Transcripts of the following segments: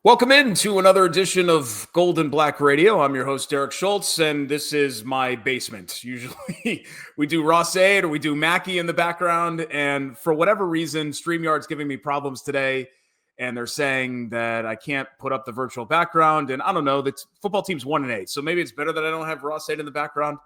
Welcome in to another edition of Gold and Black Radio. I'm your host, Derek Schultz, and this is my basement. Usually we do Ross-Ade or we do Mackey in the background, and for whatever reason, StreamYard's giving me problems today, and they're saying that I can't put up the virtual background, and I don't know, the football team's 1-8, so maybe it's better that I don't have Ross-Ade in the background.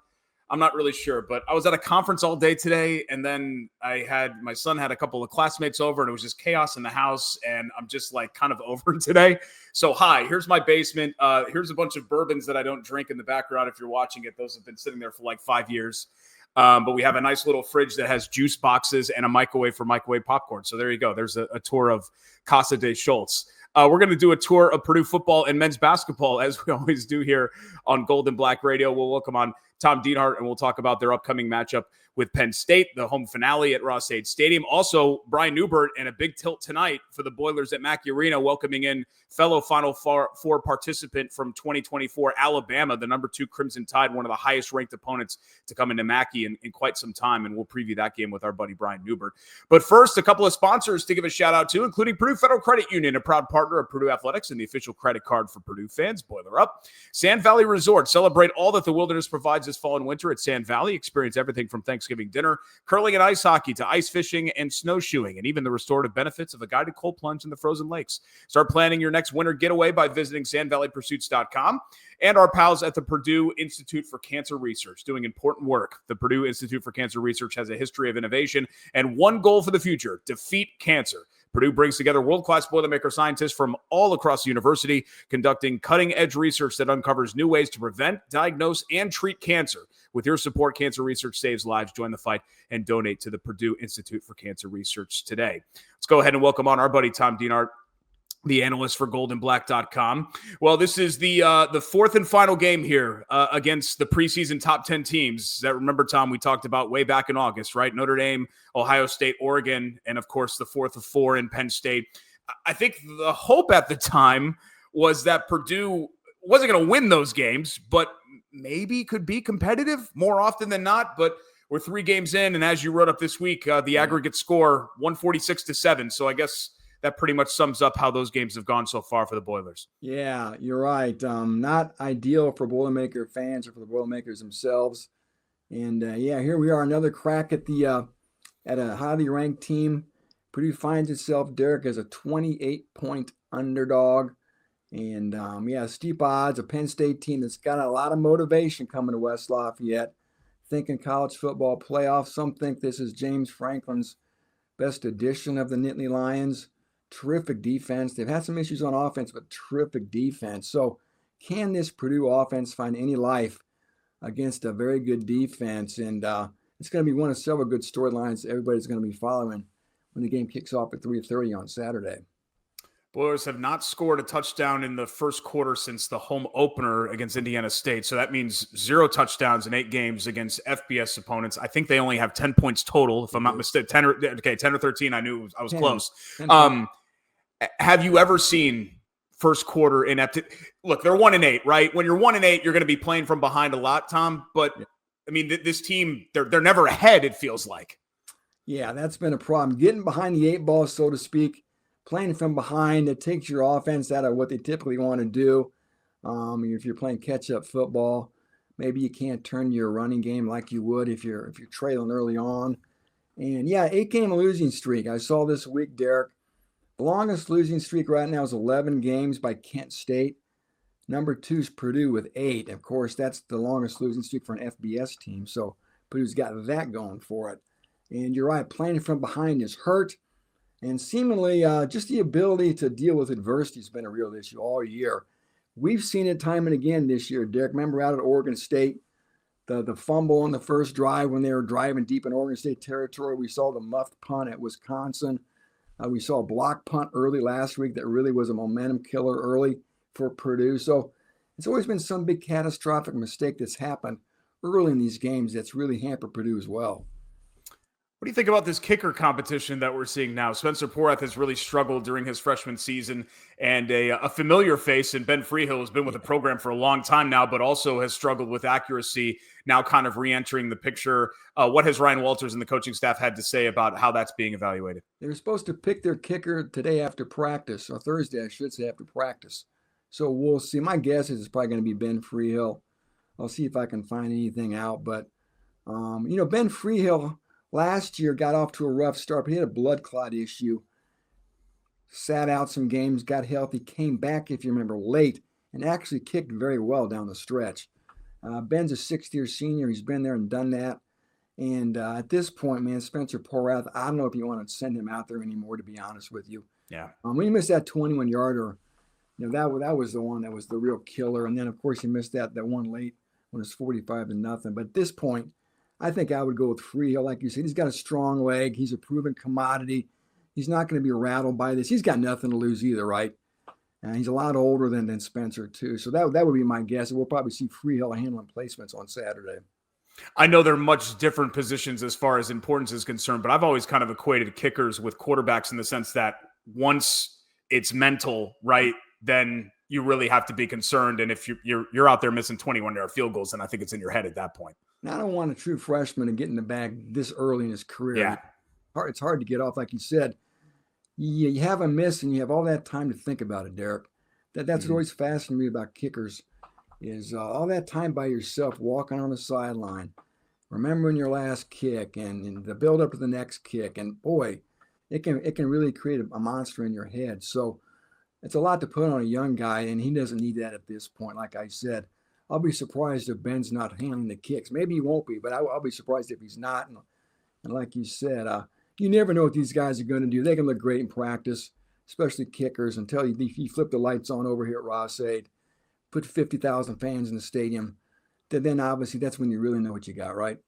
I'm not really sure, but I was at a conference all day today, and then my son had a couple of classmates over, and it was just chaos in the house, and I'm just like kind of over it today. So hi, here's my basement. Here's a bunch of bourbons that I don't drink in the background if you're watching it. Those have been sitting there for like 5 years. But we have a nice little fridge that has juice boxes and a microwave for microwave popcorn. So there you go. There's a tour of Casa de Schultz. We're going to do a tour of Purdue football and men's basketball, as we always do here on Gold and Black Radio. We'll welcome on Tom Dienhart, and we'll talk about their upcoming matchup with Penn State, the home finale at Ross-Ade Stadium. Also, Brian Newbert and a big tilt tonight for the Boilers at Mackey Arena, welcoming in fellow Final Four participant from 2024, Alabama, the number 2 Crimson Tide, one of the highest-ranked opponents to come into Mackey in quite some time, and we'll preview that game with our buddy Brian Newbert. But first, a couple of sponsors to give a shout-out to, including Purdue Federal Credit Union, a proud partner of Purdue Athletics and the official credit card for Purdue fans. Boiler up. Sand Valley Resort. Celebrate all that the wilderness provides this fall and winter at Sand Valley. Experience everything from Thanksgiving dinner, curling and ice hockey, to ice fishing and snowshoeing, and even the restorative benefits of a guided cold plunge in the frozen lakes. Start planning your next winter getaway by visiting sandvalleypursuits.com. And our pals at the Purdue Institute for Cancer Research, doing important work. The Purdue Institute for Cancer Research has a history of innovation and one goal for the future: defeat cancer. Purdue brings together world-class Boilermaker scientists from all across the university, conducting cutting-edge research that uncovers new ways to prevent, diagnose, and treat cancer. With your support, cancer research saves lives. Join the fight and donate to the Purdue Institute for Cancer Research today. Let's go ahead and welcome on our buddy Tom Dienhart, the analyst for goldenblack.com. Well, this is the fourth and final game here against the preseason top 10 teams that, remember, Tom, we talked about way back in August, right? Notre Dame, Ohio State, Oregon, and of course the fourth of 4 in Penn State. I think the hope at the time was that Purdue wasn't going to win those games, but maybe could be competitive more often than not. But we're 3 games in, and as you wrote up this week, the aggregate score 146-7. So I guess that pretty much sums up how those games have gone so far for the Boilers. Yeah, you're right. Not ideal for Boilermaker fans or for the Boilermakers themselves. And here we are, another crack at a highly ranked team. Purdue finds itself, Derek, as a 28-point underdog. And steep odds, a Penn State team that's got a lot of motivation coming to West Lafayette, thinking college football playoffs. Some think this is James Franklin's best edition of the Nittany Lions. Terrific defense. They've had some issues on offense, but terrific defense. So can this Purdue offense find any life against a very good defense? And it's going to be one of several good storylines everybody's going to be following when the game kicks off at 3:30 on Saturday. Boilers have not scored a touchdown in the first quarter since the home opener against Indiana State. So that means 0 touchdowns in 8 games against FBS opponents. I think they only have 10 points total, if I'm not mistaken. 10 or 13. I knew I was 10, close. 10. Have you ever seen first quarter ineptitude? Look, they're 1-8, right? When you're 1-8, you're going to be playing from behind a lot, Tom. But I mean, this team, they're never ahead, it feels like. Yeah, that's been a problem. Getting behind the 8 ball, so to speak. Playing from behind, it takes your offense out of what they typically want to do. If you're playing catch-up football, maybe you can't turn your running game like you would if you're trailing early on. And 8-game losing streak. I saw this week, Derek. The longest losing streak right now is 11 games by Kent State. Number 2 is Purdue with 8. Of course, that's the longest losing streak for an FBS team. So Purdue's got that going for it. And you're right, playing from behind is hurt. And seemingly just the ability to deal with adversity has been a real issue all year. We've seen it time and again this year, Derek. Remember out at Oregon State, the fumble on the first drive when they were driving deep in Oregon State territory. We saw the muffed punt at Wisconsin. We saw a block punt early last week that really was a momentum killer early for Purdue. So it's always been some big catastrophic mistake that's happened early in these games that's really hampered Purdue as well. What What do you think about this kicker competition that we're seeing now? Spencer Porath has really struggled during his freshman season, and a familiar face in Ben Freehill has been with the program for a long time now, but also has struggled with accuracy, now kind of re-entering the picture. What has Ryan Walters and the coaching staff had to say about how that's being evaluated? They were supposed to pick their kicker today after practice, or Thursday, I should say, after practice. So we'll see. My guess is it's probably going to be Ben Freehill. I'll see if I can find anything out. But, Ben Freehill last year got off to a rough start, but he had a blood clot issue. Sat out some games, got healthy, came back, if you remember, late, and actually kicked very well down the stretch. Ben's a sixth-year senior. He's been there and done that. And at this point, man, Spencer Porath, I don't know if you want to send him out there anymore, to be honest with you. Yeah. When he missed that 21-yarder, that was the one that was the real killer. And then, of course, he missed that one late when it was 45-0. But at this point, I think I would go with Freehill. Like you said, he's got a strong leg. He's a proven commodity. He's not going to be rattled by this. He's got nothing to lose either, right? And he's a lot older than Spencer, too. So that would be my guess. We'll probably see Freehill handling placements on Saturday. I know they're much different positions as far as importance is concerned, but I've always kind of equated kickers with quarterbacks in the sense that once it's mental, right, then you really have to be concerned. And if you're out there missing 21-yard field goals, then I think it's in your head at that point. Now, I don't want a true freshman to get in the bag this early in his career. Yeah. It's hard to get off, like you said. You have a miss, and you have all that time to think about it, Derek. That's what always fascinates me about kickers is all that time by yourself walking on the sideline, remembering your last kick and the build up to the next kick. And boy, it can really create a monster in your head. So it's a lot to put on a young guy, and he doesn't need that at this point. Like I said, I'll be surprised if Ben's not handling the kicks. Maybe he won't be, but I'll be surprised if he's not. And like you said, you never know what these guys are going to do. They can look great in practice, especially kickers, until you flip the lights on over here at Ross-Ade, put 50,000 fans in the stadium. Then obviously that's when you really know what you got, right?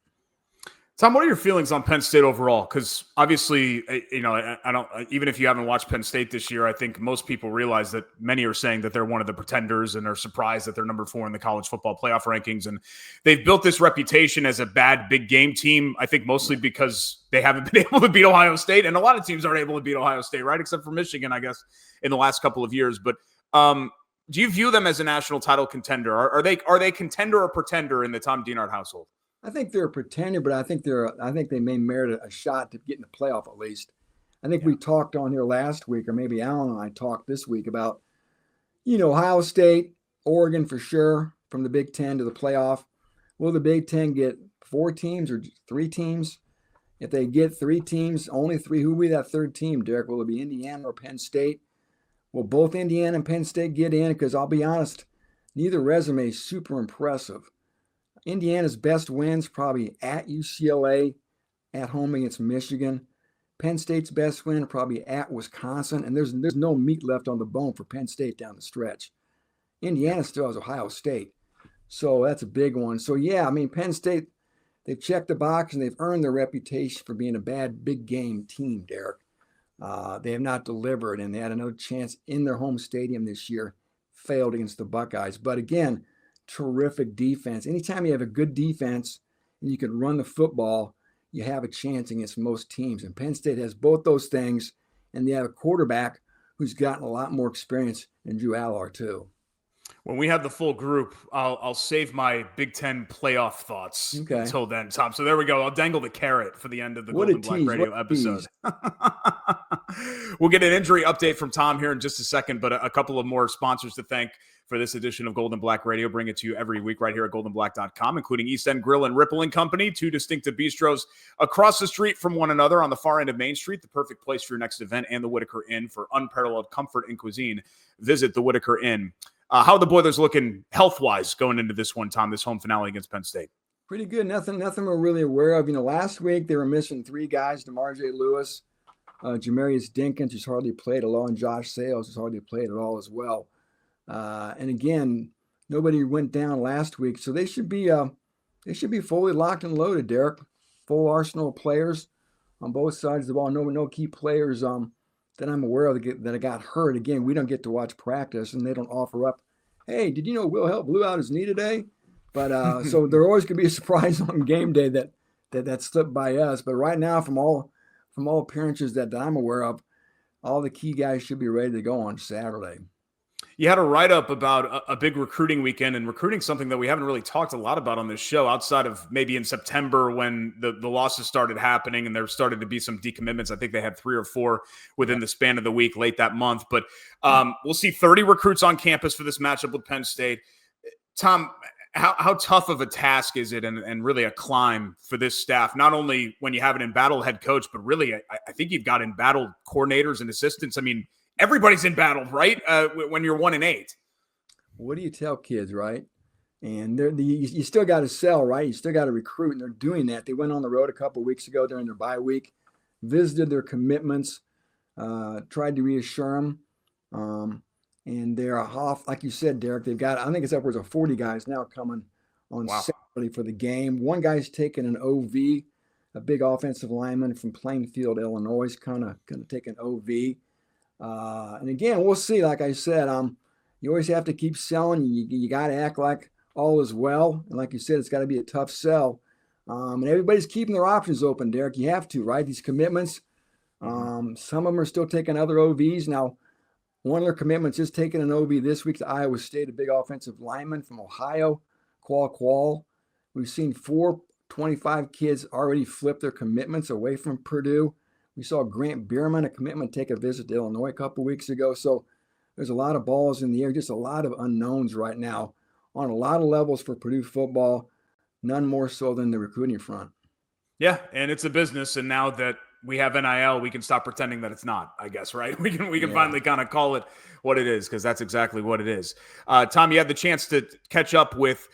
Tom, what are your feelings on Penn State overall? Because obviously, I don't. Even if you haven't watched Penn State this year, I think most people realize that many are saying that they're one of the pretenders and are surprised that they're number 4 in the college football playoff rankings. And they've built this reputation as a bad big game team. I think mostly because they haven't been able to beat Ohio State, and a lot of teams aren't able to beat Ohio State, right? Except for Michigan, I guess, in the last couple of years. But do you view them as a national title contender? Are they contender or pretender in the Tom Dienhart household? I think they're a pretender, but I think they may merit a shot to get in the playoff at least. I think we talked on here last week, or maybe Alan and I talked this week about, Ohio State, Oregon for sure, from the Big Ten to the playoff. Will the Big Ten get 4 teams or 3 teams? If they get 3 teams, only 3, who will be that third team, Derek? Will it be Indiana or Penn State? Will both Indiana and Penn State get in? Because I'll be honest, neither resume is super impressive. Indiana's best wins probably at UCLA, at home against Michigan. Penn State's best win probably at Wisconsin, and there's no meat left on the bone for Penn State down the stretch. Indiana still has Ohio State, so that's a big one. So yeah, Penn State, they've checked the box and they've earned their reputation for being a bad big game team, Derek. They have not delivered, and they had another chance in their home stadium this year, failed against the Buckeyes. But again, terrific defense. Anytime you have a good defense and you can run the football, you have a chance against most teams. And Penn State has both those things, and they have a quarterback who's gotten a lot more experience than Drew Allard too. When we have the full group, I'll save my Big Ten playoff thoughts until then, Tom. So there we go. I'll dangle the carrot for the end of the Golden Black Radio episode. We'll get an injury update from Tom here in just a second, but a couple of more sponsors to thank for this edition of Golden Black Radio. Bring it to you every week right here at goldenblack.com, including East End Grill and Ripple and Company, 2 distinctive bistros across the street from one another on the far end of Main Street, the perfect place for your next event, and the Whitaker Inn for unparalleled comfort and cuisine. Visit the Whitaker Inn. How are the Boilers looking health-wise going into this one, Tom, this home finale against Penn State? Pretty good. Nothing we're really aware of. Last week they were missing 3 guys, DeMarjay Lewis, Jamarius Dinkins, who's hardly played at all, and Josh Sales, who's hardly played at all as well. And again, nobody went down last week, so they should be fully locked and loaded, Derek. Full arsenal of players on both sides of the ball. No key players that I'm aware of that got hurt. Again, we don't get to watch practice, and they don't offer up, hey, did you know Will Help blew out his knee today? But so there always could be a surprise on game day that that slipped by us. But right now, from all appearances that I'm aware of, all the key guys should be ready to go on Saturday. You had a write-up about a big recruiting weekend, and recruiting something that we haven't really talked a lot about on this show outside of maybe in September when the losses started happening and there started to be some decommitments. I think they had 3 or 4 within the span of the week late that month. But we'll see 30 recruits on campus for this matchup with Penn State. Tom, how tough of a task is it and really a climb for this staff, not only when you have an embattled head coach, but really I think you've got embattled coordinators and assistants. I mean, everybody's embattled, right? When you're 1-8. What do you tell kids, right? And you still got to sell, right? You still got to recruit, and they're doing that. They went on the road a couple of weeks ago during their bye week, visited their commitments, tried to reassure them. And they're off, like you said, Derek. They've got, I think it's upwards of 40 guys now coming on Saturday for the game. One guy's taking an OV, a big offensive lineman from Plainfield, Illinois, kind of take an OV. And again, we'll see. Like I said, you always have to keep selling. You got to act like all is well. And like you said, it's got to be a tough sell. And everybody's keeping their options open, Derek. You have to, right? These commitments. Some of them are still taking other OVs. Now, one of their commitments is taking an OV this week to Iowa State, a big offensive lineman from Ohio, Qual. We've seen 4 25 kids already flip their commitments away from Purdue. We saw Grant Bierman, a commitment, take a visit to Illinois a couple weeks ago. So there's a lot of balls in the air, just a lot of unknowns right now on a lot of levels for Purdue football, none more so than the recruiting front. Yeah, and it's a business, and now that we have NIL, we can stop pretending that it's not, I guess, right? We can finally kind of call it what it is, because that's exactly what it is. Tom, you had the chance to catch up with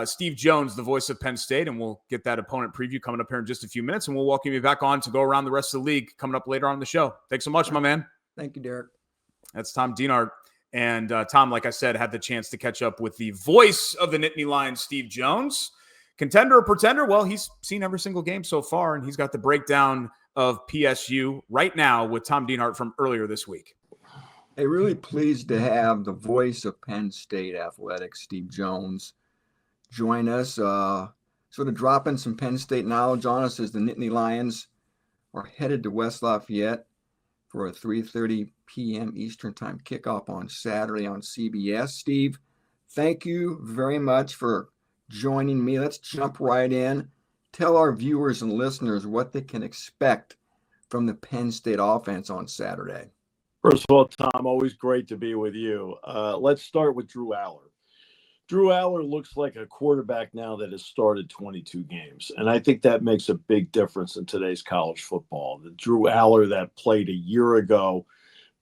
Steve Jones, the voice of Penn State, and we'll get that opponent preview coming up here in just a few minutes, and we'll welcome you back on to go around the rest of the league coming up later on the show. Thanks so much, my man. Thank you, Derek. That's Tom Dienart. And Tom, like I said, had the chance to catch up with the voice of the Nittany Lions, Steve Jones. Contender or pretender? Well, he's seen every single game so far, and he's got the breakdown of PSU right now with Tom Dienart from earlier this week. Hey, really pleased to have the voice of Penn State athletics, Steve Jones, join us, sort of dropping some Penn State knowledge on us as the Nittany Lions are headed to West Lafayette for a 3:30 p.m. Eastern Time kickoff on Saturday on CBS. Steve, thank you very much for joining me. Let's jump right in. Tell our viewers and listeners what they can expect from the Penn State offense on Saturday. First of all, Tom, always great to be with you. Let's start with Drew Aller. Drew Aller looks like a quarterback now that has started 22 games, and I think that makes a big difference in today's college football. The Drew Aller that played a year ago,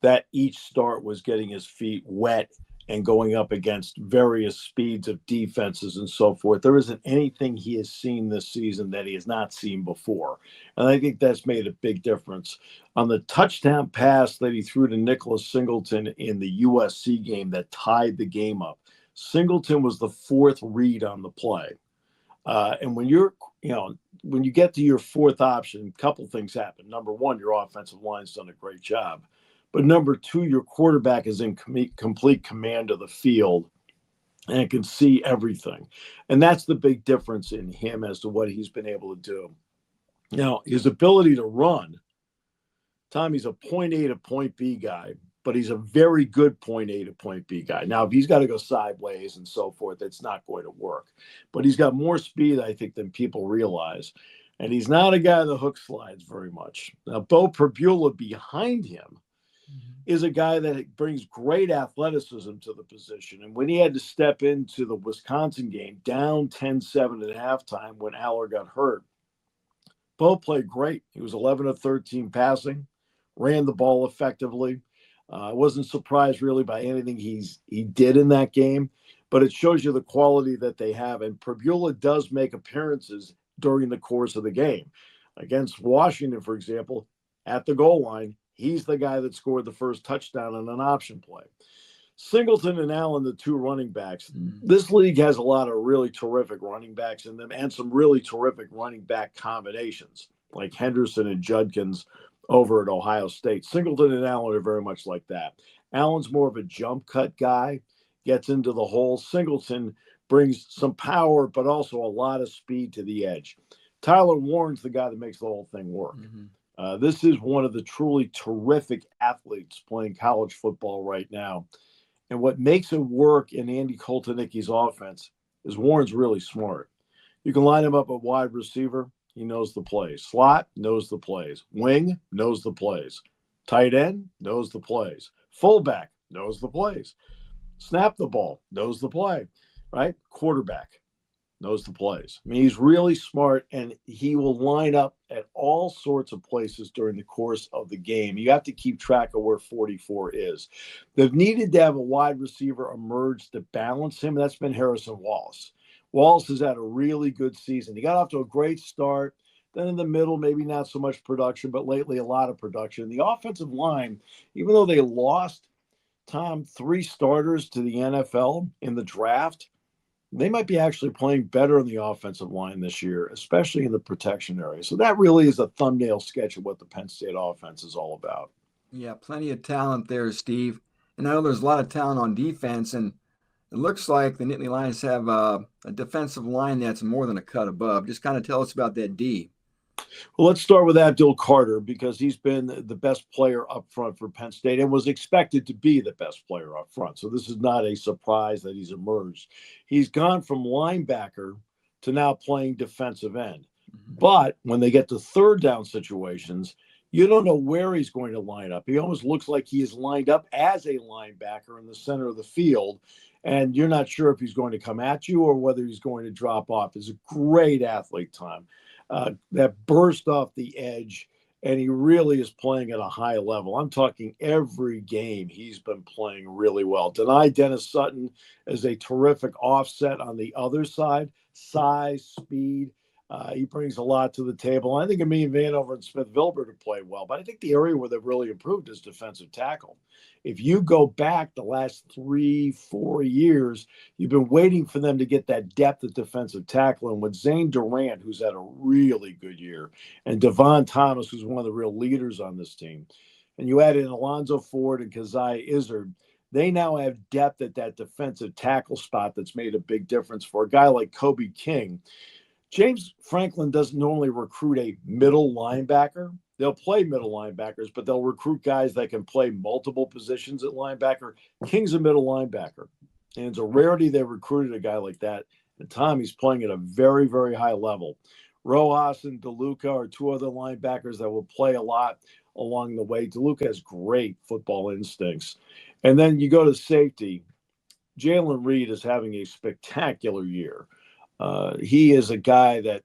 that each start was getting his feet wet and going up against various speeds of defenses and so forth. There isn't anything he has seen this season that he has not seen before. And I think that's made a big difference. On the touchdown pass that he threw to Nicholas Singleton in the USC game that tied the game up, Singleton was the 4th read on the play. And when when you get to your 4th option, a couple things happen. Number one, your offensive line's done a great job. But number 2, your quarterback is in complete command of the field and can see everything. And that's the big difference in him as to what he's been able to do. Now, his ability to run, Tommy's a point A to point B guy, but he's a very good point A to point B guy. Now, if he's got to go sideways and so forth, it's not going to work. But he's got more speed, I think, than people realize. And he's not a guy that hook slides very much. Now, Bo Prabula behind him is a guy that brings great athleticism to the position. And when he had to step into the Wisconsin game down 10-7 at halftime when Aller got hurt, Bo played great. He was 11 of 13 passing, ran the ball effectively. I wasn't surprised really by anything he did in that game, but it shows you the quality that they have. And Prabula does make appearances during the course of the game. Against Washington, for example, at the goal line, he's the guy that scored the first touchdown on an option play. Singleton and Allen, the 2 running backs. This league has a lot of really terrific running backs in them and some really terrific running back combinations, like Henderson and Judkins over at Ohio State. Singleton and Allen are very much like that. Allen's more of a jump cut guy, gets into the hole. Singleton brings some power, but also a lot of speed to the edge. Tyler Warren's the guy that makes the whole thing work. This is one of the truly terrific athletes playing college football right now. And what makes it work in Andy Koltanicki's offense is Warren's really smart. You can line him up at wide receiver. He knows the plays. Slot, knows the plays. Wing, knows the plays. Tight end, knows the plays. Fullback, knows the plays. Snap the ball, knows the play, right? Quarterback, knows the plays. I mean, he's really smart, and he will line up at all sorts of places during the course of the game. You have to keep track of where 44 is. They've needed to have a wide receiver emerge to balance him. That's been Harrison Wallace. Wallace has had a really good season. He got off to a great start. Then in the middle, maybe not so much production, but lately a lot of production. The offensive line, even though they lost, Tom, 3 starters to the NFL in the draft, they might be actually playing better in the offensive line this year, especially in the protection area. So that really is a thumbnail sketch of what the Penn State offense is all about. Yeah, plenty of talent there, Steve. And I know there's a lot of talent on defense, and it looks like the Nittany Lions have a defensive line that's more than a cut above. Just kind of tell us about that D. Well, let's start with Abdul Carter, because he's been the best player up front for Penn State and was expected to be the best player up front. So this is not a surprise that he's emerged. He's gone from linebacker to now playing defensive end. But when they get to third down situations, you don't know where he's going to line up. He almost looks like he is lined up as a linebacker in the center of the field, and you're not sure if he's going to come at you or whether he's going to drop off. He's a great athlete, Tom. That burst off the edge, and he really is playing at a high level. I'm talking every game he's been playing really well. Deny Dennis Sutton is a terrific offset on the other side, size, speed. He brings a lot to the table. I think Amin Vanover and Smith Vilbert have played well, but I think the area where they've really improved is defensive tackle. If you go back the last 3-4 years, you've been waiting for them to get that depth at defensive tackle. And with Zane Durant, who's had a really good year, and Devon Thomas, who's one of the real leaders on this team, and you add in Alonzo Ford and Keziah Izzard, they now have depth at that defensive tackle spot that's made a big difference for a guy like Kobe King. James Franklin doesn't normally recruit a middle linebacker. They'll play middle linebackers, but they'll recruit guys that can play multiple positions at linebacker. King's a middle linebacker, and it's a rarity they recruited a guy like that. And Tommy's playing at a very, very high level. Rojas and DeLuca are 2 other linebackers that will play a lot along the way. DeLuca has great football instincts. And then you go to safety. Jalen Reed is having a spectacular year. He is a guy that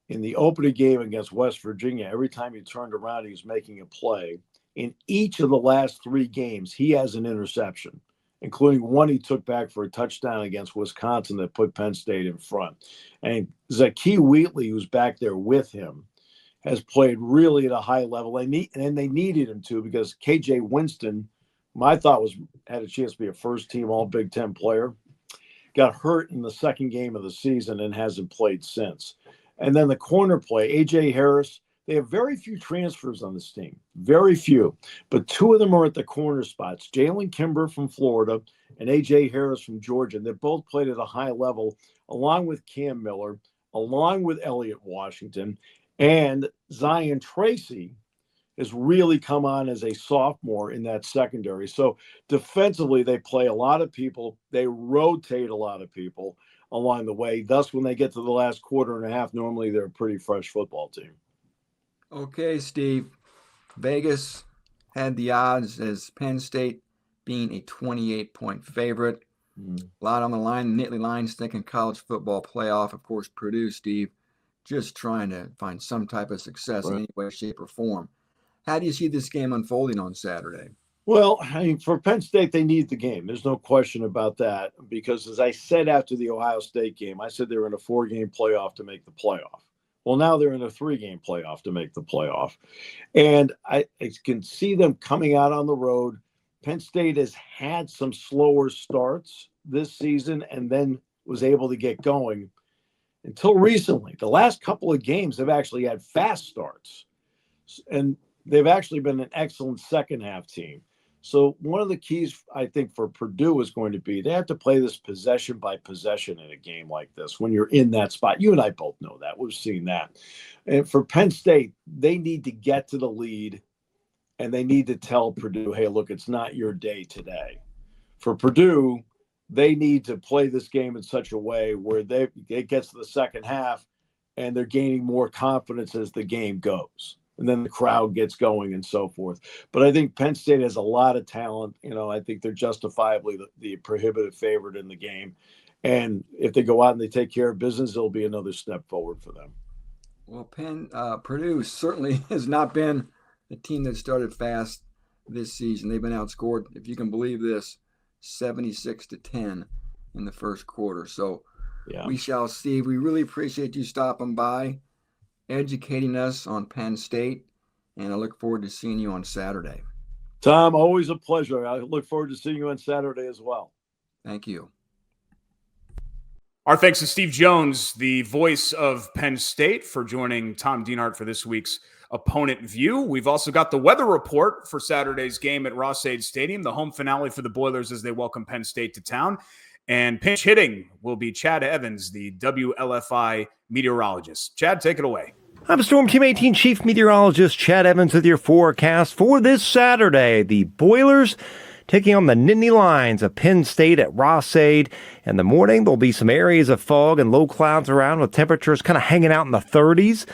in the opening game against West Virginia, every time he turned around, he was making a play. In each of the last 3 games, he has an interception, including one he took back for a touchdown against Wisconsin that put Penn State in front. And Zakee Wheatley, who's back there with him, has played really at a high level. And they needed him to, because KJ Winston, whom I thought had a chance to be a first-team All-Big Ten player, got hurt in the second game of the season and hasn't played since. And then the corner play, A.J. Harris, they have very few transfers on this team, very few. But 2 of them are at the corner spots, Jalen Kimber from Florida and A.J. Harris from Georgia. They've both played at a high level, along with Cam Miller, along with Elliott Washington. And Zion Tracy has really come on as a sophomore in that secondary. So defensively, they play a lot of people. They rotate a lot of people along the way. Thus, when they get to the last quarter and a half, normally they're a pretty fresh football team. Okay, Steve. Vegas had the odds as Penn State being a 28-point favorite. A lot on the line. Nittany Lions thinking college football playoff. Of course, Purdue, Steve, just trying to find some type of success in any way, shape, or form. How do you see this game unfolding on Saturday? Well, I mean, for Penn State, they need the game. There's no question about that, because as I said after the Ohio State game, I said they were in a 4-game playoff to make the playoff. Well, now they're in a 3-game playoff to make the playoff. And I can see them coming out on the road. Penn State has had some slower starts this season and then was able to get going until recently. The last couple of games have actually had fast starts, and they've actually been an excellent second half team. So one of the keys, I think, for Purdue is going to be they have to play this possession by possession in a game like this when you're in that spot. You and I both know that. We've seen that. And for Penn State, they need to get to the lead, and they need to tell Purdue, hey, look, it's not your day today. For Purdue, they need to play this game in such a way where it gets to the second half and they're gaining more confidence as the game goes. And then the crowd gets going and so forth. But I think Penn State has a lot of talent. I think they're justifiably the prohibitive favorite in the game. And if they go out and they take care of business, it'll be another step forward for them. Well, Purdue certainly has not been the team that started fast this season. They've been outscored, if you can believe this, 76-10 in the first quarter. So we shall see. We really appreciate you stopping by, educating us on Penn State, and I look forward to seeing you on Saturday. Tom, always a pleasure. I look forward to seeing you on Saturday as well. Thank you. Our thanks to Steve Jones, the voice of Penn State, for joining Tom Dienhart for this week's Opponent View. We've also got the weather report for Saturday's game at Ross-Ade Stadium, the home finale for the Boilers as they welcome Penn State to town. And pinch hitting will be Chad Evans, the WLFI meteorologist. Chad, take it away. I'm Storm Team 18 Chief Meteorologist Chad Evans with your forecast for this Saturday. The Boilers taking on the Nittany Lions of Penn State at Ross-Ade. In the morning, there'll be some areas of fog and low clouds around with temperatures kind of hanging out in the 30s,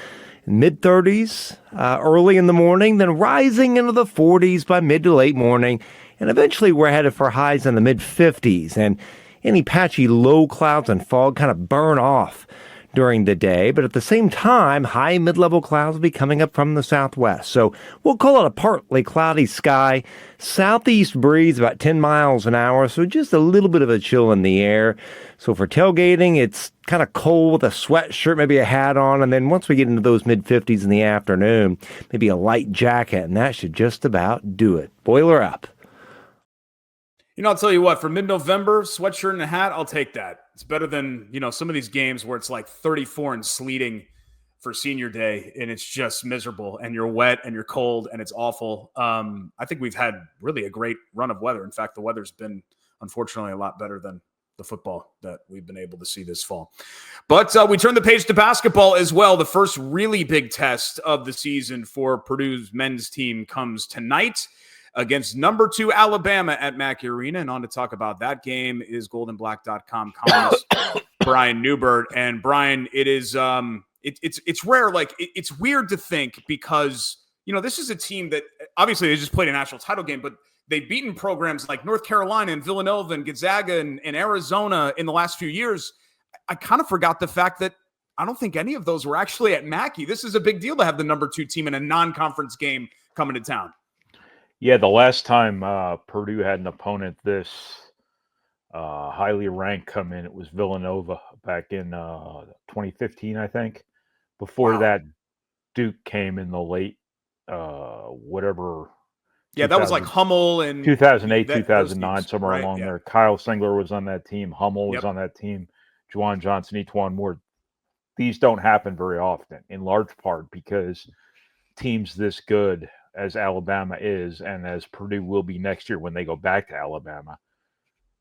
mid-30s early in the morning, then rising into the 40s by mid to late morning. And eventually we're headed for highs in the mid-50s. And any patchy low clouds and fog kind of burn off during the day, but at the same time, high mid-level clouds will be coming up from the southwest. So we'll call it a partly cloudy sky, southeast breeze about 10 miles an hour, so just a little bit of a chill in the air. So for tailgating, it's kind of cold with a sweatshirt, maybe a hat on, and then once we get into those mid-50s in the afternoon, maybe a light jacket, and that should just about do it. Boiler up. I'll tell you what, for mid-November, sweatshirt and a hat, I'll take that. It's better than, some of these games where it's like 34 and sleeting for senior day, and it's just miserable, and you're wet, and you're cold, and it's awful. I think we've had really a great run of weather. In fact, the weather's been, unfortunately, a lot better than the football that we've been able to see this fall. But we turn the page to basketball as well. The first really big test of the season for Purdue's men's team comes tonight against number 2 Alabama at Mackey Arena. And on to talk about that game is goldenblack.com columnist Brian Newbert. And Brian, it is it's rare. Like it's weird to think because, this is a team that obviously they just played a national title game, but they've beaten programs like North Carolina and Villanova and Gonzaga and Arizona in the last few years. I kind of forgot the fact that I don't think any of those were actually at Mackey. This is a big deal to have the number 2 team in a non-conference game coming to town. Yeah, the last time Purdue had an opponent this highly ranked come in, it was Villanova back in 2015, I think. Before that, Duke came in the late whatever. Yeah, that was like Hummel and 2008, 2009, somewhere along there. Kyle Singler was on that team. Hummel was on that team. Juwan Johnson, Etuan Moore. These don't happen very often, in large part because teams this good as Alabama is, and as Purdue will be next year when they go back to Alabama,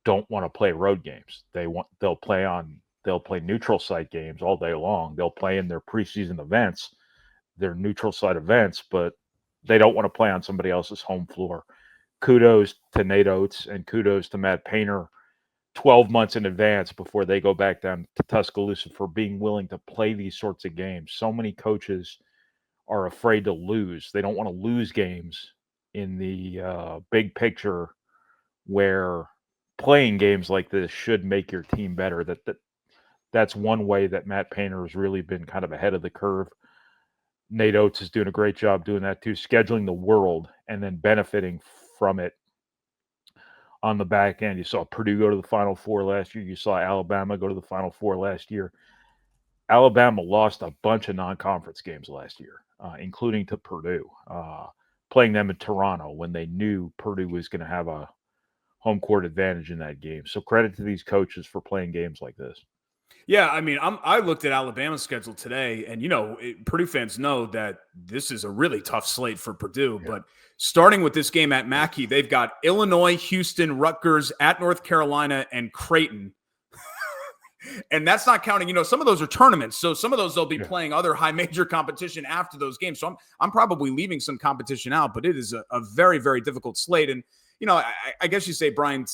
don't want to play road games. They'll play neutral site games all day long. They'll play in their preseason events, their neutral site events, but they don't want to play on somebody else's home floor. Kudos to Nate Oates and kudos to Matt Painter 12 months in advance before they go back down to Tuscaloosa for being willing to play these sorts of games. So many coaches are afraid to lose. They don't want to lose games in the big picture where playing games like this should make your team better. That's one way that Matt Painter has really been kind of ahead of the curve. Nate Oates is doing a great job doing that too, scheduling the world and then benefiting from it on the back end. You saw Purdue go to the Final Four last year. You saw Alabama go to the Final Four last year. Alabama lost a bunch of non-conference games last year, including to Purdue, playing them in Toronto when they knew Purdue was going to have a home court advantage in that game. So credit to these coaches for playing games like this. Yeah, I mean, I looked at Alabama's schedule today, and Purdue fans know that this is a really tough slate for Purdue. Yeah. But starting with this game at Mackey, they've got Illinois, Houston, Rutgers, at North Carolina, and Creighton. And that's not counting, some of those are tournaments. So some of those they'll be playing other high major competition after those games. So I'm probably leaving some competition out, but it is a very, very difficult slate. And, I guess you say, Brian,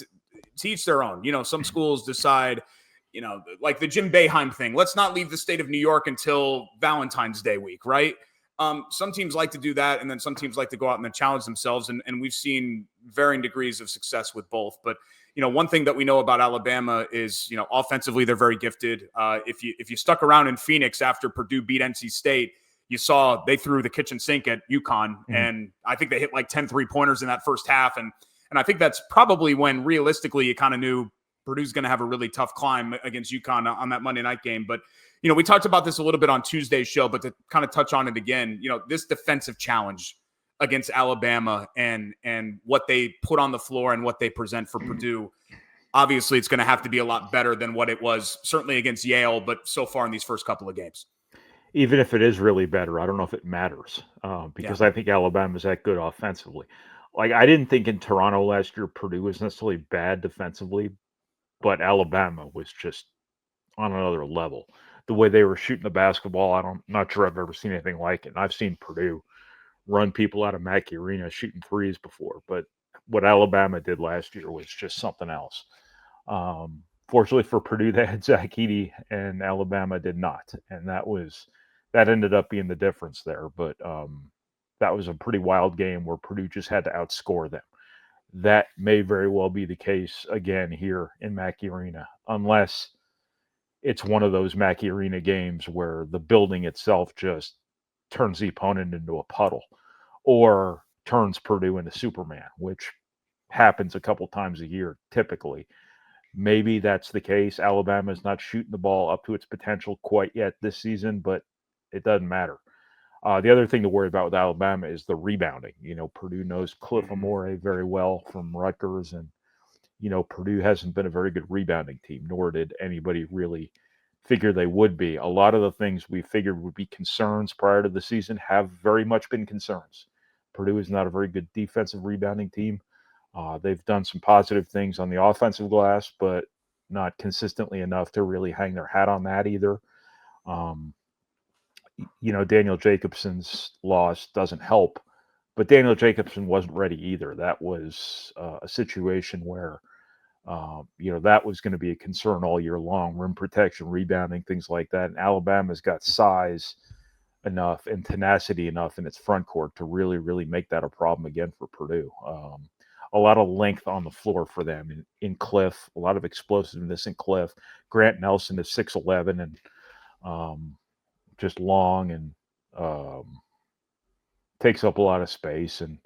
to each their own. Some schools decide, like the Jim Boeheim thing. Let's not leave the state of New York until Valentine's Day week, right? Some teams like to do that, and then some teams like to go out and then challenge themselves. And we've seen varying degrees of success with both. But one thing that we know about Alabama is, offensively, they're very gifted. If you stuck around in Phoenix after Purdue beat NC State, you saw they threw the kitchen sink at UConn. Mm-hmm. And I think they hit like 10 3-pointers in that first half. And I think that's probably when realistically you kind of knew Purdue's going to have a really tough climb against UConn on that Monday night game. But, we talked about this a little bit on Tuesday's show, but to kind of touch on it again, this defensive challenge against Alabama and what they put on the floor and what they present for Purdue, obviously it's going to have to be a lot better than what it was certainly against Yale, but so far in these first couple of games. Even if it is really better, I don't know if it matters because I think Alabama's that good offensively. Like, I didn't think in Toronto last year Purdue was necessarily bad defensively, but Alabama was just on another level. The way they were shooting the basketball, I'm not sure I've ever seen anything like it. And I've seen Purdue run people out of Mackey Arena shooting threes before, but what Alabama did last year was just something else. Fortunately for Purdue, they had Ross-Ade, and Alabama did not, and that ended up being the difference there. But that was a pretty wild game where Purdue just had to outscore them. That may very well be the case again here in Mackey Arena, unless it's one of those Mackey Arena games where the building itself just turns the opponent into a puddle or turns Purdue into Superman, which happens a couple times a year typically. Maybe that's the case. Alabama's not shooting the ball up to its potential quite yet this season, but it doesn't matter. The other thing to worry about with Alabama is the rebounding. Purdue knows Cliff Amore very well from Rutgers, and, Purdue hasn't been a very good rebounding team, nor did anybody really figure they would be. A lot of the things we figured would be concerns prior to the season have very much been concerns. Purdue is not a very good defensive rebounding team. They've done some positive things on the offensive glass, but not consistently enough to really hang their hat on that either. Daniel Jacobson's loss doesn't help, but Daniel Jacobson wasn't ready either. That was a situation where, that was going to be a concern all year long, rim protection, rebounding, things like that. And Alabama's got size enough and tenacity enough in its front court to really, really make that a problem again for Purdue. A lot of length on the floor for them in Cliff, a lot of explosiveness in Cliff. Grant Nelson is 6'11" and just long and takes up a lot of space. And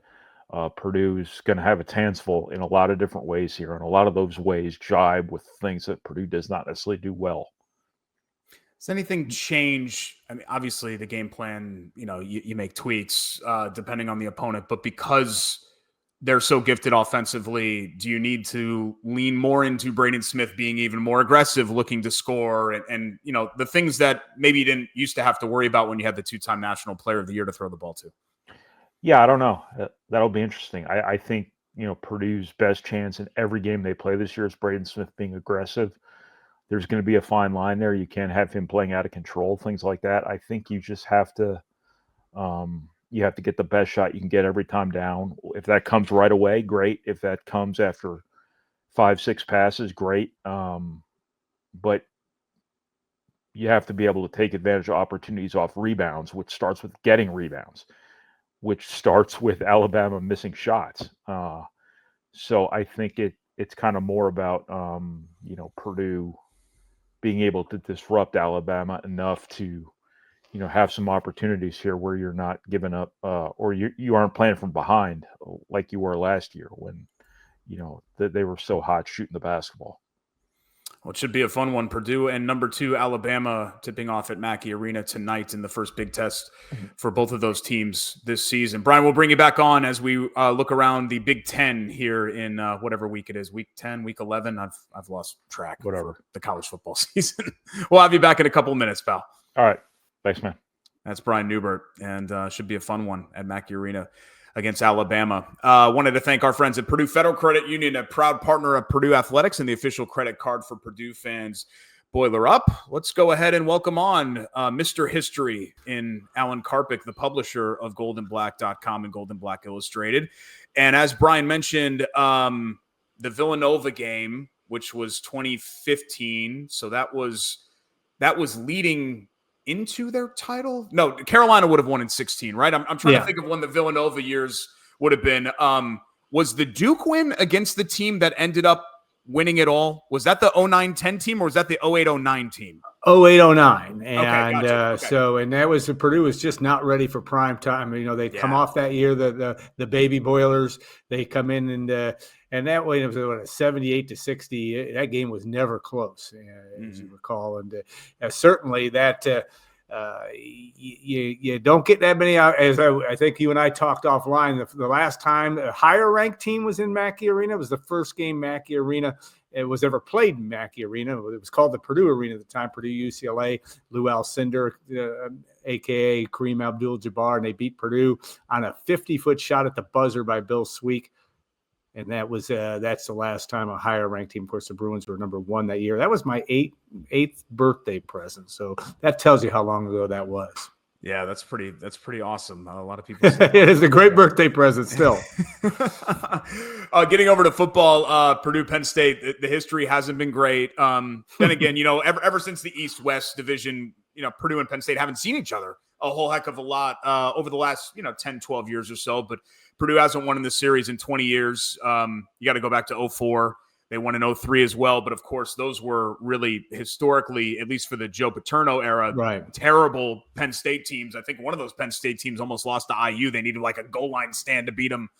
Purdue's going to have its hands full in a lot of different ways here. And a lot of those ways jibe with things that Purdue does not necessarily do well. Does anything change? I mean, obviously the game plan, you make tweaks depending on the opponent, but because they're so gifted offensively, do you need to lean more into Braden Smith being even more aggressive, looking to score and the things that maybe you didn't used to have to worry about when you had the 2-time National Player of the Year to throw the ball to? Yeah, I don't know. That'll be interesting. I think, Purdue's best chance in every game they play this year is Braden Smith being aggressive. There's going to be a fine line there. You can't have him playing out of control, things like that. I think you just have to get the best shot you can get every time down. If that comes right away, great. If that comes after 5-6 passes, great. But you have to be able to take advantage of opportunities off rebounds, which starts with getting rebounds, which starts with Alabama missing shots. So I think it's kind of more about, Purdue being able to disrupt Alabama enough to, have some opportunities here where you're not giving up or you aren't playing from behind like you were last year when, they were so hot shooting the basketball. Well, it should be a fun one. Purdue and number 2 Alabama tipping off at Mackey Arena tonight in the first big test for both of those teams this season. Brian, we'll bring you back on as we look around the Big Ten here in whatever week it is, week 10, week 11. I've lost track. Whatever. The college football season. We'll have you back in a couple minutes, pal. All right. Thanks, man. That's Brian Newbert, and should be a fun one at Mackey Arena against Alabama. Wanted to thank our friends at Purdue Federal Credit Union, a proud partner of Purdue Athletics and the official credit card for Purdue fans. Boiler up. Let's go ahead and welcome on Mr. History in Alan Karpick, the publisher of goldenblack.com and Golden Black Illustrated. And as Brian mentioned, the Villanova game, which was 2015, so that was leading into their title. No, Carolina would have won in 16, right? I'm trying to think of when the Villanova years would have been. Was the Duke win against the team that ended up winning it all? Was that the 09-10 team or was that the 08-09 team? 08-09. And gotcha. Okay. So, and that was Purdue was just not ready for prime time. You know, they'd come off that year, the baby Boilers. They come in and that way it was 78-60. That game was never close, as you recall. And certainly that you don't get that many out. As I think you and I talked offline, the last time a higher ranked team was in Mackey Arena, it was the first game Mackey Arena it was ever played in Mackey Arena. It was called the Purdue Arena at the time, Purdue UCLA, Lou Alcindor, a.k.a. Kareem Abdul-Jabbar, and they beat Purdue on a 50-foot shot at the buzzer by Bill Sweek. And that's the last time a higher ranked team. Of course, the Bruins were number 1 that year. That was my eighth birthday present. So that tells you how long ago that was. Yeah, that's pretty awesome. A lot of people say it is a great birthday present still. Getting over to football, Purdue-Penn State, the history hasn't been great. Then again, ever since the East-West division, Purdue and Penn State haven't seen each other a whole heck of a lot over the last 10, 12 years or so. But Purdue hasn't won in the series in 20 years. You got to go back to 2004. They won in 2003 as well. But, of course, those were really historically, at least for the Joe Paterno era, terrible Penn State teams. I think one of those Penn State teams almost lost to IU. They needed like a goal line stand to beat them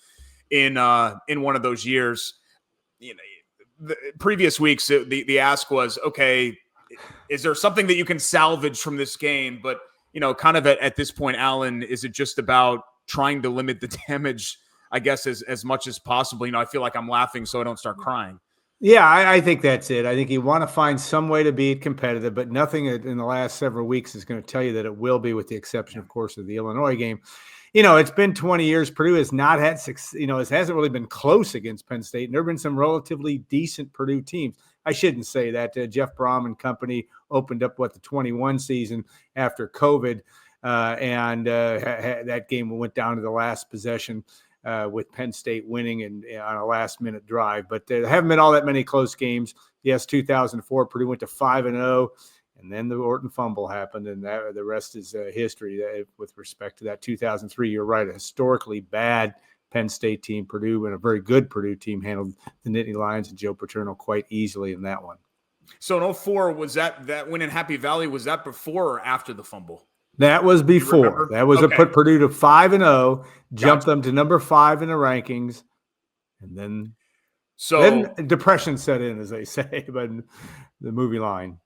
in one of those years. The previous weeks, the ask was, okay, is there something that you can salvage from this game? But, kind of at this point, Alan, is it just about trying to limit the damage, I guess, as much as possible? I feel like I'm laughing so I don't start crying. Yeah, I think that's it. I think you want to find some way to be competitive, but nothing in the last several weeks is going to tell you that it will be, with the exception, of course, of the Illinois game. It's been 20 years. Purdue has not had it hasn't really been close against Penn State. And there have been some relatively decent Purdue teams. I shouldn't say that. Jeff Brom and company opened up, the 21 season after COVID, and that game went down to the last possession. With Penn State winning and on a last-minute drive. But there haven't been all that many close games. Yes, 2004, Purdue went to 5-0, and then the Orton fumble happened, and the rest is history with respect to that 2003. You're right, a historically bad Penn State team. Purdue and a very good Purdue team handled the Nittany Lions and Joe Paterno quite easily in that one. So in 2004, was that win in Happy Valley, was that before or after the fumble? That was before. That was put Purdue to 5-0, jumped them to number 5 in the rankings, and then depression set in, as they say, but the movie line.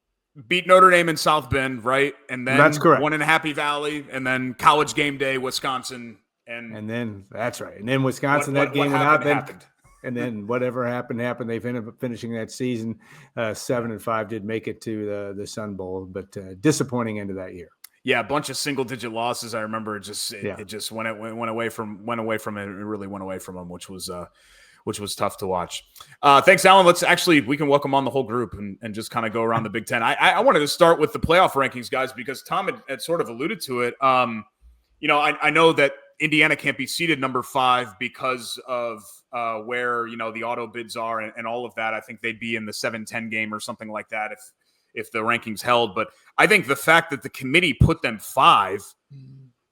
Beat Notre Dame in South Bend, right? And then that's correct. Won in Happy Valley, and then College Game Day, Wisconsin, and then that's right. And then Wisconsin, that game went out. Happened. And then whatever happened. They ended up finishing that season 7-5. Did make it to the Sun Bowl, but disappointing end of that year. Yeah, a bunch of single-digit losses. I remember it just went away from it. It really went away from them, which was tough to watch. Thanks, Alan. We can welcome on the whole group and just kind of go around the Big Ten. I wanted to start with the playoff rankings, guys, because Tom had sort of alluded to it. I know that Indiana can't be seated number 5 because of where the auto bids are and all of that. I think they'd be in the 7-10 game or something like that if the rankings held. But I think the fact that the committee put them 5,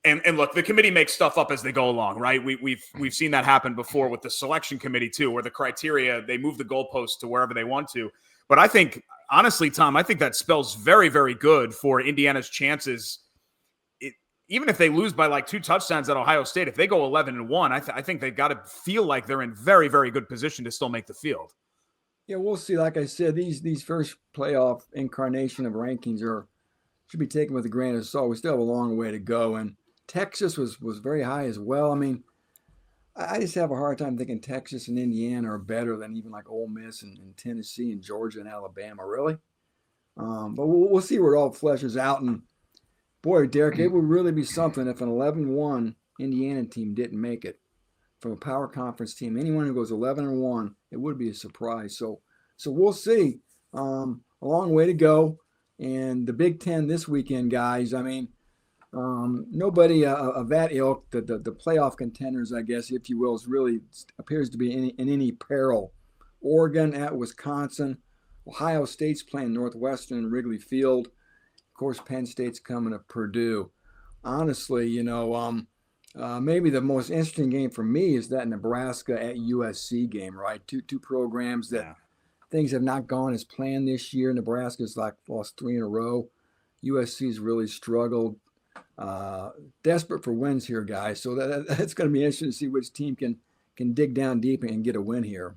and look, the committee makes stuff up as they go along, right? We've seen that happen before with the selection committee too, where the criteria, they move the goalposts to wherever they want to. But I think, honestly, Tom, I think that spells very, very good for Indiana's chances. Even if they lose by 2 touchdowns at Ohio State, if they go 11-1, I think they've got to feel like they're in very, very good position to still make the field. Yeah, we'll see. Like I said, these first playoff incarnation of rankings should be taken with a grain of salt. We still have a long way to go, and Texas was very high as well. I mean, I just have a hard time thinking Texas and Indiana are better than even like Ole Miss and Tennessee and Georgia and Alabama, really. But we'll see where it all fleshes out. And boy, Derek, it would really be something if an 11-1 Indiana team didn't make it from a power conference team. Anyone who goes 11-1, it would be a surprise. So we'll see. A long way to go. And the Big Ten this weekend, guys. I mean, nobody of that ilk, the playoff contenders, I guess, if you will, really appears to be in any peril. Oregon at Wisconsin. Ohio State's playing Northwestern in Wrigley Field. Of course, Penn State's coming to Purdue. Honestly, maybe the most interesting game for me is that Nebraska at USC game, right? Two programs that things have not gone as planned this year. Nebraska's lost 3 in a row. USC's really struggled. Desperate for wins here, guys. So that's going to be interesting to see which team can dig down deep and get a win here.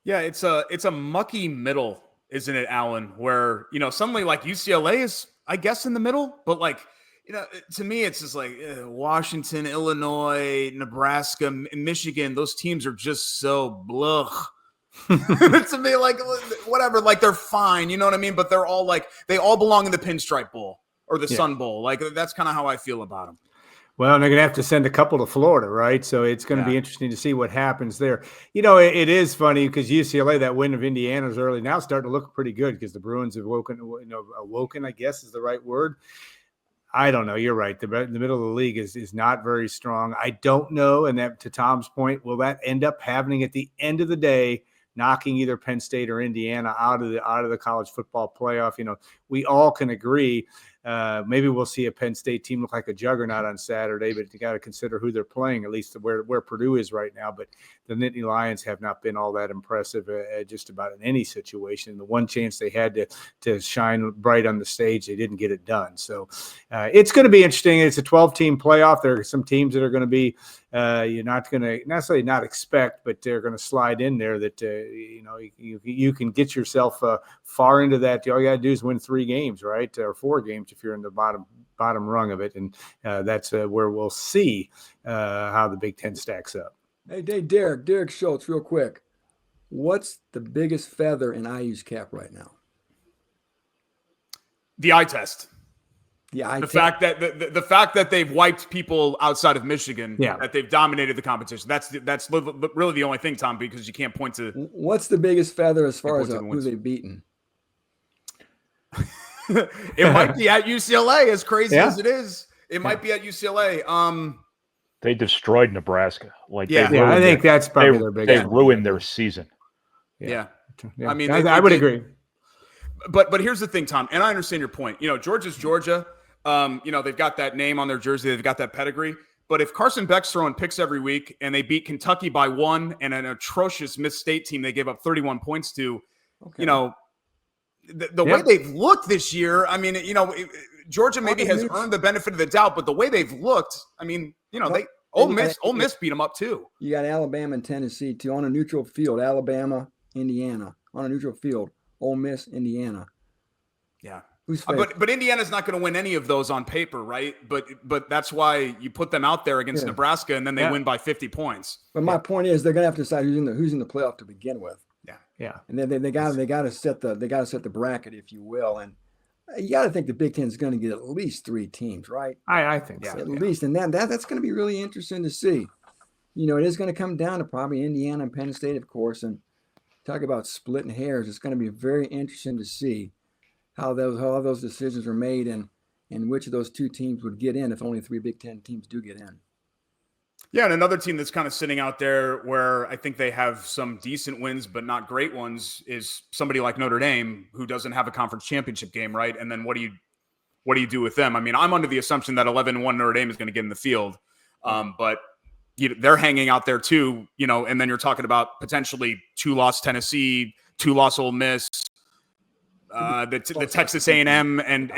Yeah, it's a mucky middle, isn't it, Alan? Where, suddenly like UCLA is, I guess, in the middle, but like, to me, it's just like Washington, Illinois, Nebraska, Michigan. Those teams are just so blah. To me, like, whatever, like they're fine, you know what I mean? But they're all like, they all belong in the Pinstripe Bowl or the Sun Bowl. Like, that's kind of how I feel about them. Well, and they're going to have to send a couple to Florida, right? So it's going to be interesting to see what happens there. It is funny because UCLA, that win of Indiana's early, now starting to look pretty good because the Bruins have awoken, I guess is the right word. I don't know. You're right. The middle of the league is not very strong. I don't know. And that, to Tom's point, will that end up happening at the end of the day, knocking either Penn State or Indiana out of the college football playoff? We all can agree. Maybe we'll see a Penn State team look like a juggernaut on Saturday, but you got to consider who they're playing, at least where Purdue is right now. But the Nittany Lions have not been all that impressive just about in any situation. The one chance they had to shine bright on the stage, they didn't get it done. So it's going to be interesting. It's a 12-team playoff. There are some teams that are going to be you're not going to necessarily not expect, but they're going to slide in there that, you can get yourself far into that. All you got to do is win 3 games, right? Or 4 games if you're in the bottom rung of it. And that's where we'll see how the Big Ten stacks up. Hey, Derek Schultz, real quick. What's the biggest feather in IU's cap right now? The eye test. The fact that they've wiped people outside of Michigan, that they've dominated the competition. That's really the only thing, Tom, because you can't point to. What's the biggest feather as far as who they've beaten? It might be at UCLA, as crazy as it is. It might be at UCLA. They destroyed Nebraska. I think that's probably their biggest. They ruined their season. Yeah. I mean, I would agree. But here's the thing, Tom, and I understand your point. Georgia's Georgia. They've got that name on their jersey. They've got that pedigree. But if Carson Beck's throwing picks every week and they beat Kentucky by 1 and an atrocious Miss State team they gave up 31 points to, the way they've looked this year, I mean, Georgia maybe has earned the benefit of the doubt, but the way they've looked, I mean, Ole Miss beat them up too. You got Alabama and Tennessee too on a neutral field. Alabama, Indiana on a neutral field. Ole Miss, Indiana. Yeah. But Indiana's not going to win any of those on paper, right? But that's why you put them out there against Nebraska, and then they win by 50 points. But my point is, they're going to have to decide who's in the playoff to begin with. Yeah. And then they got to set the bracket, if you will. And you got to think the Big Ten is going to get at least 3 teams, right? I think so. At least, and that's going to be really interesting to see. It is going to come down to probably Indiana and Penn State, of course. And talk about splitting hairs. It's going to be very interesting to see how those decisions were made and which of those 2 teams would get in if only 3 Big Ten teams do get in. Yeah, and another team that's kind of sitting out there where I think they have some decent wins but not great ones is somebody like Notre Dame, who doesn't have a conference championship game, right? And then what do you do with them? I mean, I'm under the assumption that 11-1 Notre Dame is going to get in the field, but they're hanging out there too, and then you're talking about potentially 2-loss Tennessee, 2-loss Ole Miss, the Texas A&M and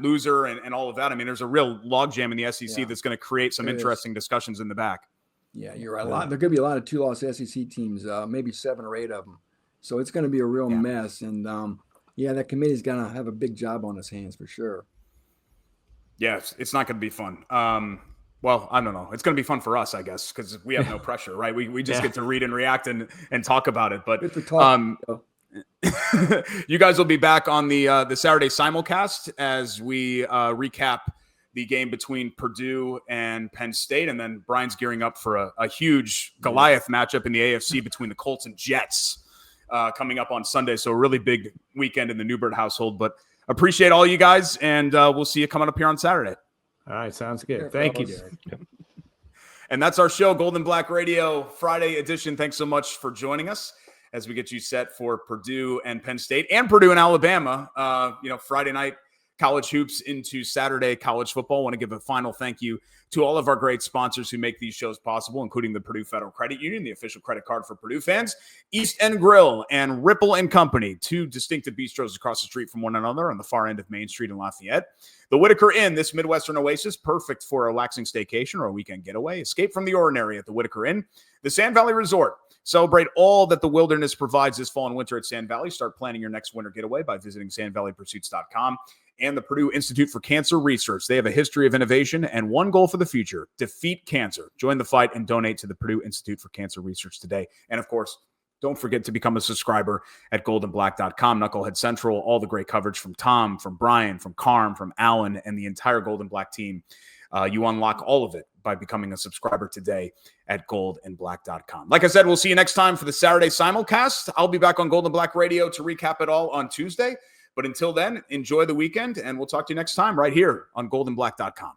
loser and all of that. I mean, there's a real logjam in the SEC that's going to create some interesting discussions in the back. Yeah, you're right. There could be a lot of 2-loss SEC teams, maybe 7 or 8 of them. So it's going to be a real mess. And that committee's going to have a big job on its hands for sure. Yeah, it's not going to be fun. Well, I don't know. It's going to be fun for us, I guess, because we have no pressure, right? We just get to read and react and talk about it. But you guys will be back on the Saturday simulcast as we recap the game between Purdue and Penn State. And then Brian's gearing up for a huge Goliath matchup in the AFC between the Colts and Jets coming up on Sunday. So a really big weekend in the Newbert household. But appreciate all you guys, and we'll see you coming up here on Saturday. All right, sounds good. Thank you, Derek. And that's our show, Golden Black Radio Friday edition. Thanks so much for joining us as we get you set for Purdue and Penn State and Purdue and Alabama. Friday night college hoops into Saturday college football. I want to give a final thank you to all of our great sponsors who make these shows possible, including the Purdue Federal Credit Union, the official credit card for Purdue fans, East End Grill, and Ripple & Company, 2 distinctive bistros across the street from one another on the far end of Main Street in Lafayette. The Whitaker Inn, this Midwestern oasis, perfect for a relaxing staycation or a weekend getaway. Escape from the ordinary at the Whitaker Inn. The Sand Valley Resort. Celebrate all that the wilderness provides this fall and winter at Sand Valley. Start planning your next winter getaway by visiting sandvalleypursuits.com. And the Purdue Institute for Cancer Research. They have a history of innovation and one goal for the future: defeat cancer. Join the fight and donate to the Purdue Institute for Cancer Research today. And of course, don't forget to become a subscriber at goldenblack.com. Knucklehead Central, all the great coverage from Tom, from Brian, from Carm, from Alan, and the entire Golden Black team. You unlock all of it by becoming a subscriber today at goldandblack.com. Like I said, we'll see you next time for the Saturday simulcast. I'll be back on Golden Black Radio to recap it all on Tuesday. But until then, enjoy the weekend, and we'll talk to you next time right here on goldenblack.com.